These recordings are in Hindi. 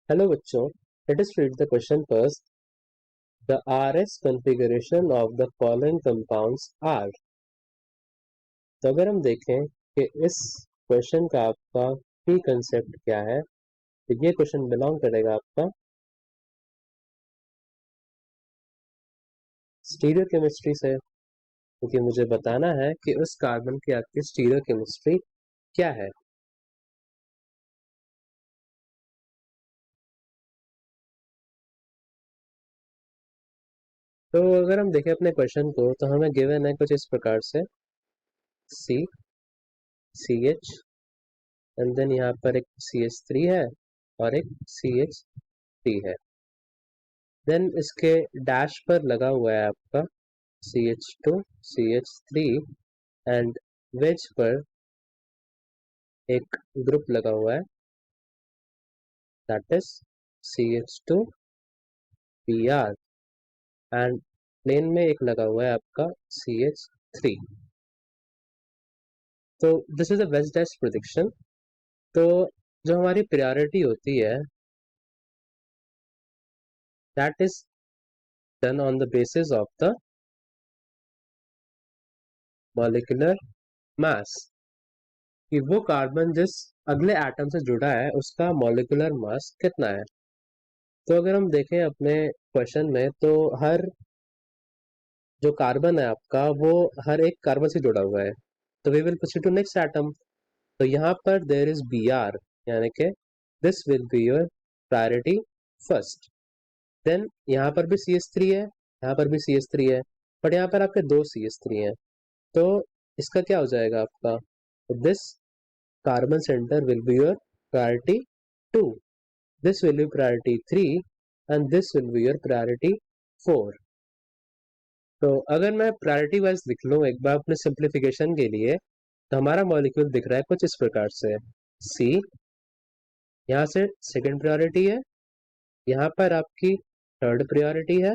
हेलो बच्चों, let us read the question first. The RS configuration of the following compounds are. तो अगर हम देखें कि इस क्वेश्चन का आपका की कंसेप्ट क्या है, तो ये क्वेश्चन बिलोंग करेगा आपका स्टीरियोकेमिस्ट्री से, क्योंकि मुझे बताना है कि उस कार्बन की आपकी स्टीरियोकेमिस्ट्री क्या है. तो अगर हम देखें अपने क्वेश्चन को, तो हमें गिवन है कुछ इस प्रकार से सी सी एच एंड देन यहाँ पर एक CH3 है और एक CH3 है. देन इसके डैश पर लगा हुआ है आपका CH2 CH3 एंड वेज पर एक ग्रुप लगा हुआ है, that is CH2Br and plane में एक लगा हुआ है आपका CH3. तो this is a veg dash prediction. तो जो हमारी प्रायोरिटी होती है that is done on the basis of the molecular mass, कि वो कार्बन जिस अगले एटम से जुड़ा है उसका मॉलिक्यूलर मास कितना है. तो अगर हम देखें अपने क्वेश्चन में, तो हर जो कार्बन है आपका वो हर एक कार्बन से जुड़ा हुआ है. तो we will proceed to next atom. तो यहाँ पर देयर इज Br, यानी कि this will be your priority first. Then यहाँ पर भी CH3 है, यहाँ पर भी CH3 है, बट यहाँ पर आपके दो CH3 हैं. तो इसका क्या हो जाएगा आपका, this carbon centre will be your priority 2, this will be priority 3 and this will be your priority 4. तो अगर मैं प्रायोरिटी वाइज लिख लूँ एक बार अपने सिंप्लीफिकेशन के लिए, तो हमारा मॉलिक्यूल दिख रहा है कुछ इस प्रकार से. C यहाँ से सेकंड प्रायोरिटी है, यहाँ पर आपकी थर्ड प्रायोरिटी है,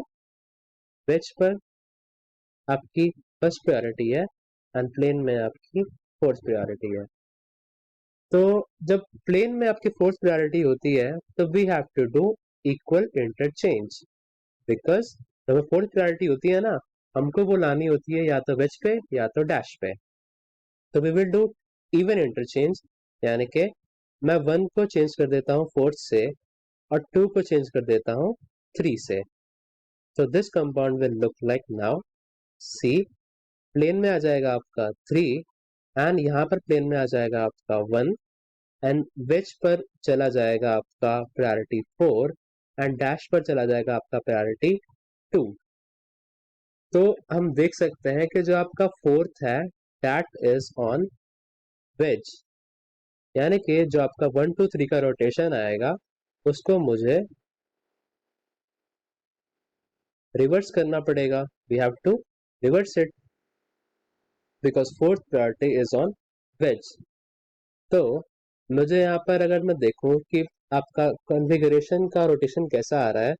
वेज पर आपकी फर्स्ट प्रायोरिटी है एंड प्लेन में आपकी फोर्थ प्रायोरिटी है. तो जब प्लेन में आपकी फोर्थ प्रायोरिटी होती है तो we have to do equal interchange, because जब फोर्थ प्रायोरिटी होती है ना, हमको वो लानी होती है या तो वेज पे या तो डैश पे. तो we will do even interchange, यानी कि मैं 1 को चेंज कर देता हूँ फोर्थ से और 2 को चेंज कर देता हूँ 3 से. तो this compound will look like now see plane में आ जाएगा आपका 3 एंड यहाँ पर प्लेन में आ जाएगा आपका 1 एंड वेज पर चला जाएगा आपका प्रायोरिटी 4 एंड डैश पर चला जाएगा आपका प्रायोरिटी 2. तो हम देख सकते हैं कि जो आपका फोर्थ है दैट इज ऑन वेज, यानी कि जो आपका 1 2 3 का रोटेशन आएगा उसको मुझे रिवर्स करना पड़ेगा. We have to reverse it because fourth priority is on wedge. तो मुझे यहाँ पर अगर मैं देखूं कि आपका कॉन्फ़िगरेशन का रोटेशन कैसा आ रहा है,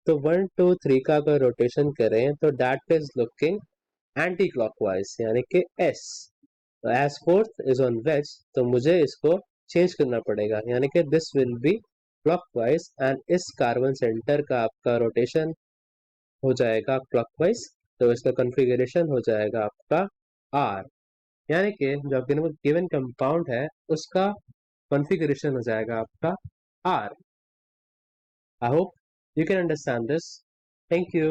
तो 1 2 3 का अगर रोटेशन करें तो that is looking anti clockwise, यानी कि एस. तो as fourth is on wedge, तो मुझे इसको चेंज करना पड़ेगा, यानी कि this will be clockwise and इस कार्बन सेंटर का आपका रोटेशन हो जाएगा क्लॉकवाइज. तो इसका कॉन्फ़िगरेशन हो जाएगा आपका आर, यानी कि जो गिवन कंपाउंड है उसका कॉन्फ़िगरेशन हो जाएगा आपका R. I hope you can understand this. Thank you.